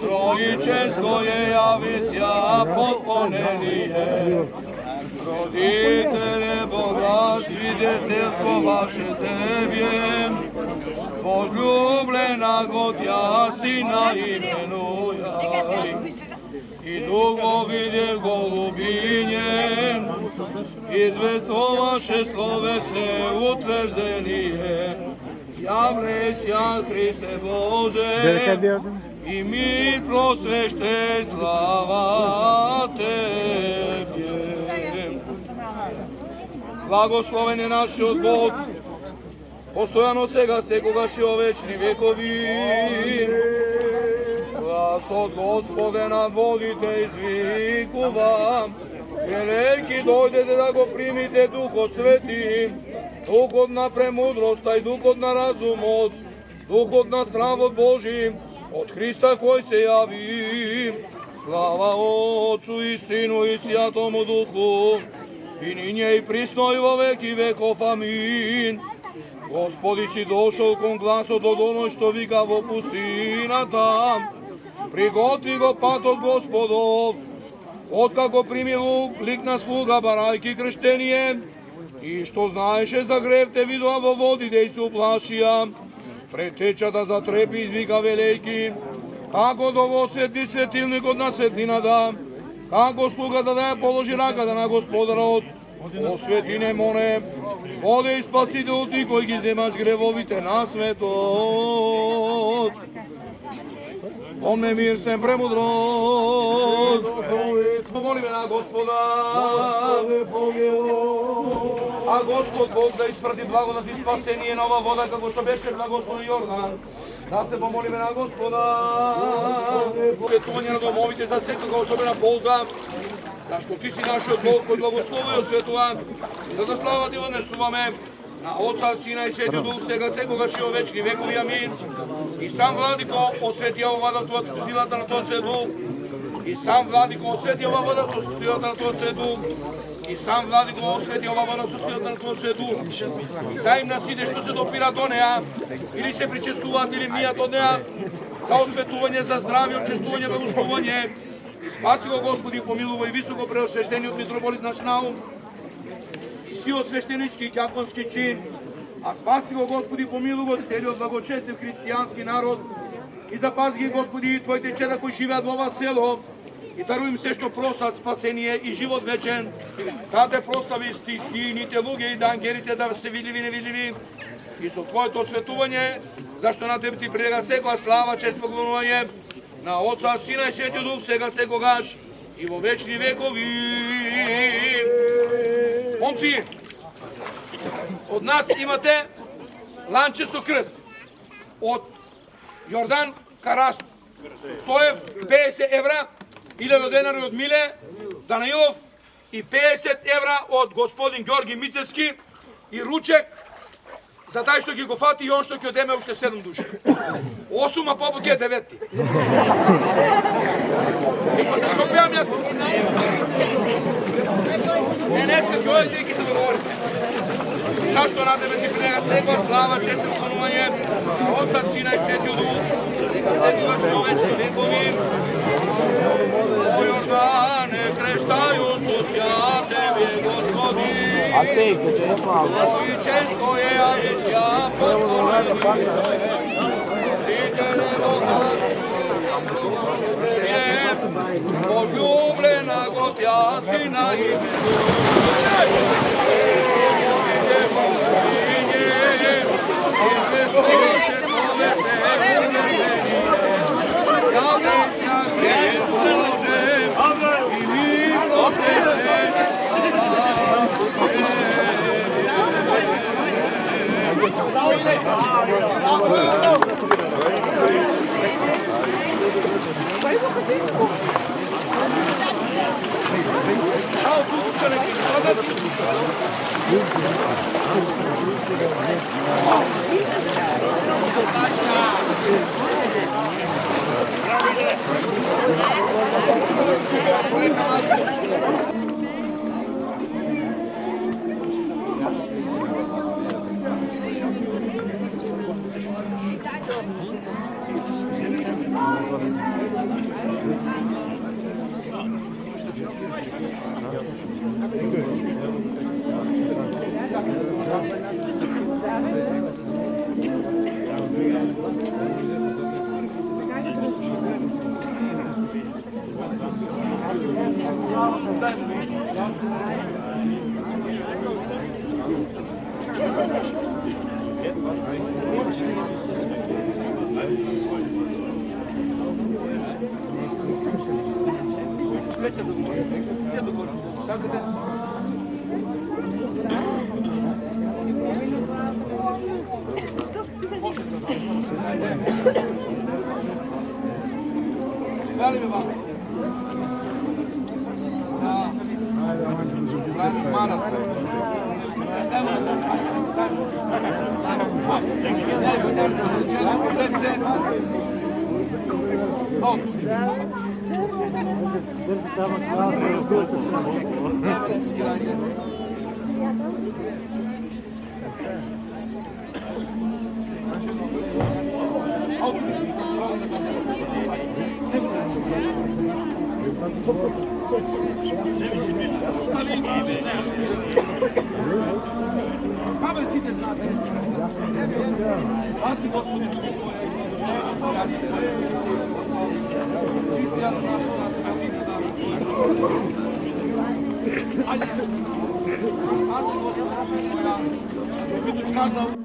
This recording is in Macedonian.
Trojičeskoje javisja potponenije. Roditelje Boga, svidetljstvo vaše tebje, возлюблена Готя Сина именуя. И Дух виде голубине, известно ваше словесе утверждение. Явлеся, Христе Боже, и мир просвещай, слава Тебе. Благословен е нашиот Бог, постојано сега, секогаш и о вечни векови. Гласот Господе над водите извикува, велики дојдете да го примите Духот Свети, Духот на премудроста и Духот на разумот, Духот на стравот Божи, од Христа кој се јави. Слава Отцу и Сину и Святому Духу, и ниње и присно и во веки веков. Амин. Господи, си дошол кон гласот од оној што вика во пустината. Приготви го патот Господов, откако примил лик на слуга барајки крштение, и што знаеше за грев те видоа во водите и се уплашија. Претеча да затрепи, извика велејки, како да го освети светилникот на светлината, како слугата да ја положи раката на Господарот. Освети не моне, воде и Спасител ти кој ги земаш гревовите на светот. Помне мир сем премудрост, помолиме на Господа. А Господ Бог да испрати благодат и спасение на ова вода, како што беше благословен Јордан. Да се помолиме на Господа. Светување на домовите за секоја особена полза, зашто ти си нашиот Бог кој благослови и осветува, за да слава ти вознесуваме на Отца, Сина и Светиот Дух, сега секогаш и во вечни векови. Амин. И сам Владико освети ова вода со силата на Твојот Свет Дух. И сам Владико освети ова вода со силата на Твојот Свет Дух. И сам Владико освети ова вода со силата на Твојот Свет Дух. И дај им на сите што се допира до неа, или се причестуваат, или мијат од неа, za осветување, за здравје, очистување, благословување. Спаси го, Господи, помилувај високо преосвещениот митрополит наш Наум, сиот свештенички и ќафонски чин, а спаси го, Господи, помилувај целиот благочестив христијански народ и запази ги, Господи, Твоите чеда кои живеат во ова село и даруј им се што просат спасение и живот вечен. Да те прослави стихините луѓе и да ангелите да се видливи и невидливи и со Твоето осветување, зашто на Тебе Ти прилега секоја слава, чест, поклонување на Отца, Сина и Светиот Дух, сега секогаш и во вечни векови. Момци, од нас имате ланче со крст. Од Јордан Карас Стоев 50 евра, 1000 денари од Миле Данаилов и 50 евра од господин Ѓорги Мицецки и ручек за тај што ги го фати и он што ќе одеме уште 7 души. 8, а побоке 9. Па се шопијам јас. Денеска ќе одите и ќе се договорите. Зашто на Тебе Ти прилега секоја слава, чест и поклонување на Отца, Сина и Светиот Дух, сега секогаш и во вечни векови. О Јордане, крштајущо ся Тебе, Господи, Ojčesko je Avisja, возлюблена Готя Сина и Хвали ме, бабе. Манам се. Бабе сите знаат, спаси Господи, христијано нашо на светите дари. Ајде, спаси Господи, која би казал,